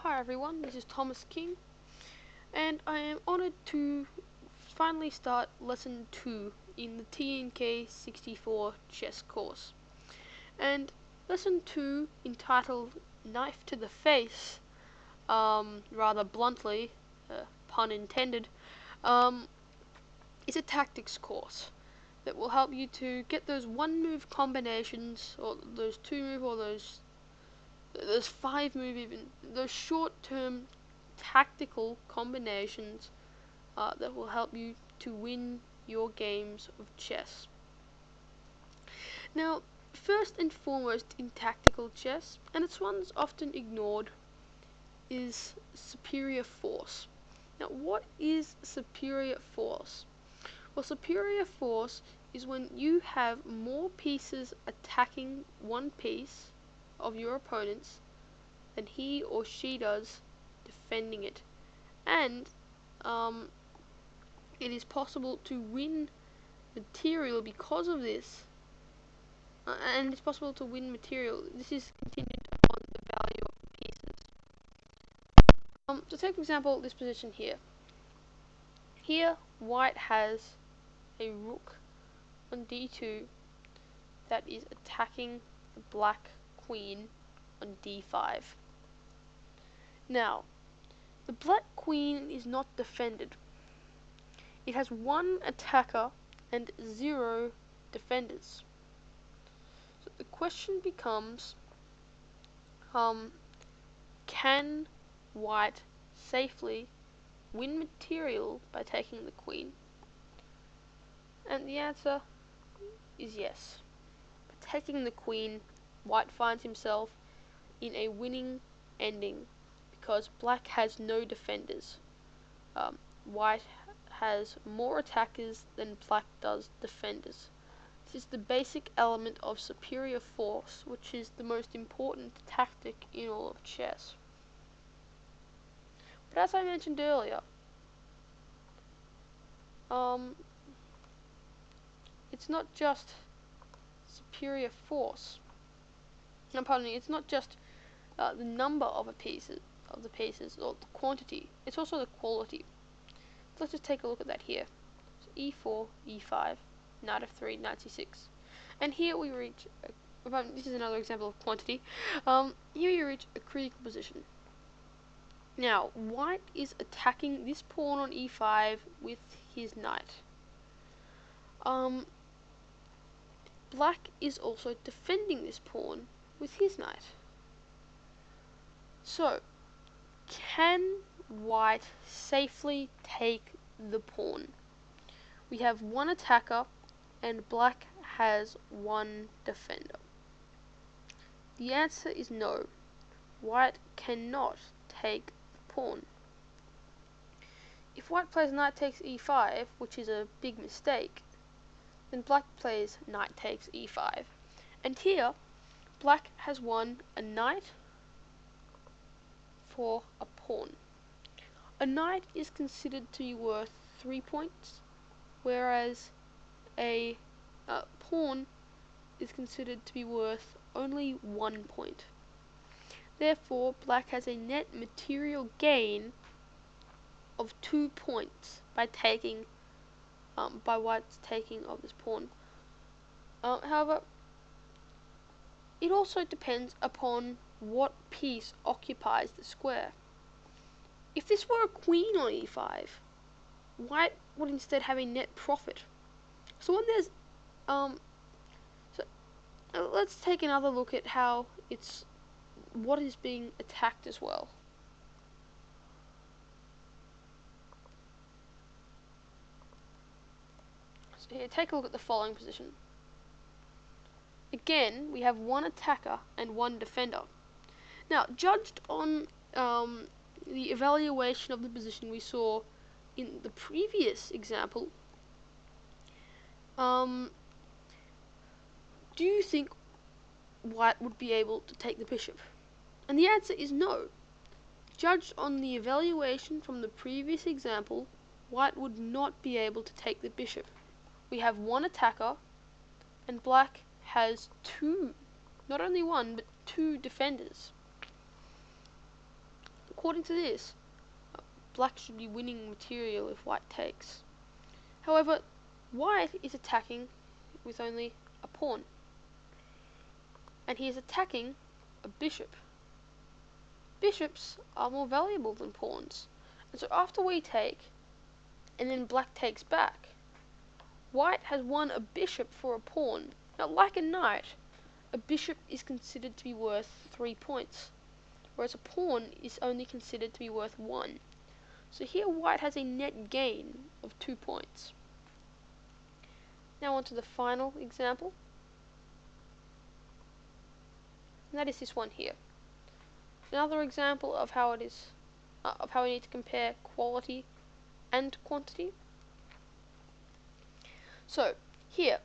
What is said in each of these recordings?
Hi everyone, this is Thomas King, and I am honoured to finally start Lesson 2 in the Tnk64 chess course. And Lesson 2, entitled Knife to the Face, rather bluntly, pun intended, is a tactics course that will help you to get those one-move combinations, or those two-move, or those 5-move even, those short-term tactical combinations that will help you to win your games of chess. Now, first and foremost in tactical chess, and it's one that's often ignored, is superior force. Now, what is superior force? Well, superior force is when you have more pieces attacking one piece of your opponent's than he or she does defending it. And it is possible to win material because of this. And it's possible to win material. This is contingent upon the value of the pieces. So take for example this position here. Here, white has a rook on d2 that is attacking the black queen on d5. Now, the black queen is not defended. It has one attacker and 0 defenders. So the question becomes, can white safely win material by taking the queen? And the answer is yes. By taking the queen, white finds himself in a winning ending because black has no defenders. White has more attackers than black does defenders. This is the basic element of superior force, which is the most important tactic in all of chess. But as I mentioned earlier, it's not just superior force. No, pardon me. It's not just the number of the pieces, or the quantity. It's also the quality. So let's just take a look at that here. So e4, e5, knight f3, knight c6, and here we reach. This is another example of quantity. Here you reach a critical position. Now, white is attacking this pawn on e5 with his knight. Black is also defending this pawn with his knight. So, can white safely take the pawn? We have one attacker and black has one defender. The answer is no. White cannot take the pawn. If white plays knight takes e5, which is a big mistake, then black plays knight takes e5. And here, black has won a knight for a pawn. A knight is considered to be worth 3 points, whereas a pawn is considered to be worth only 1 point. Therefore, black has a net material gain of 2 points by taking, by white's taking of this pawn. However, it also depends upon what piece occupies the square. If this were a queen on e5, white would instead have a net profit. So when there's let's take another look at how what is being attacked as well. So here, take a look at the following position. Again, we have one attacker and one defender. Now, judged on the evaluation of the position we saw in the previous example, do you think white would be able to take the bishop? And the answer is no. Judged on the evaluation from the previous example, white would not be able to take the bishop. We have one attacker, and black has 2, not only 1, but 2 defenders. The according to this, black should be winning material if white takes. However, white is attacking with only a pawn, and he is attacking a bishop. Bishops are more valuable than pawns, and so after we take, and then black takes back, white has won a bishop for a pawn. Now, like a knight, a bishop is considered to be worth 3 points, whereas a pawn is only considered to be worth 1. So here white has a net gain of 2 points. Now on to the final example, and that is this one here. Another example of how we need to compare quality and quantity. So here,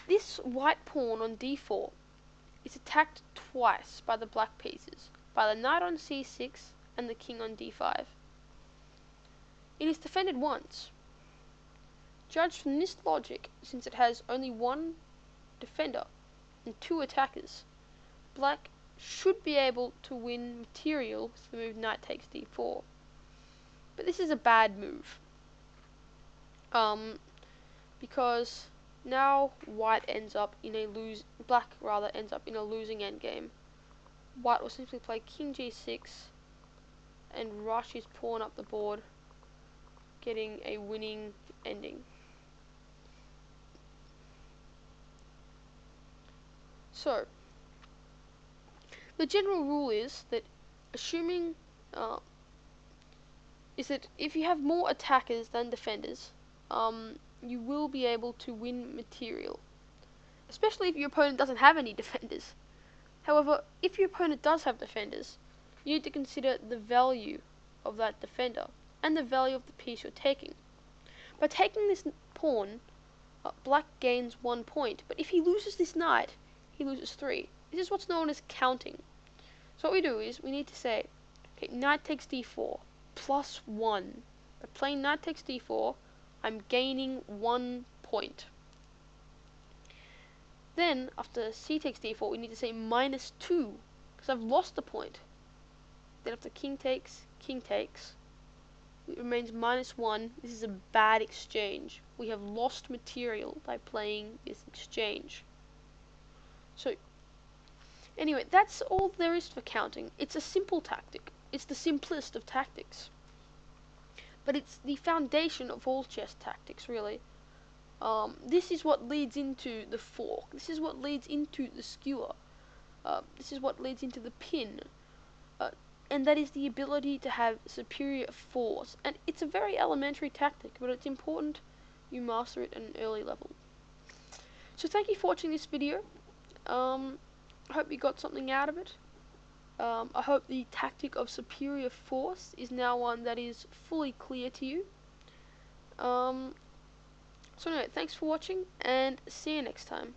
this white pawn on d4 is attacked twice by the black pieces, by the knight on c6 and the king on d5. It is defended once. Judged from this logic, since it has only one defender and 2 attackers, black should be able to win material with the move knight takes d4. But this is a bad move, because now black ends up in a losing endgame. White will simply play king g6 and rush his pawn up the board, getting a winning ending. So, the general rule is that if you have more attackers than defenders, you will be able to win material, especially if your opponent doesn't have any defenders. However, if your opponent does have defenders, you need to consider the value of that defender and the value of the piece you're taking. By taking this pawn, black gains 1 point, but if he loses this knight, he loses 3. This is what's known as counting. So what we do is we need to say, okay, knight takes d4 plus 1. By playing knight takes d4, I'm gaining 1 point. Then, after c takes d4, we need to say minus 2, because I've lost the point. Then after king takes, it remains minus 1. This is a bad exchange. We have lost material by playing this exchange. So, anyway, that's all there is for counting. It's a simple tactic. It's the simplest of tactics. But it's the foundation of all chess tactics, really. This is what leads into the fork. This is what leads into the skewer. This is what leads into the pin. And that is the ability to have superior force. And it's a very elementary tactic, but it's important you master it at an early level. So thank you for watching this video. I hope you got something out of it. I hope the tactic of superior force is now one that is fully clear to you. So anyway, thanks for watching, and see you next time.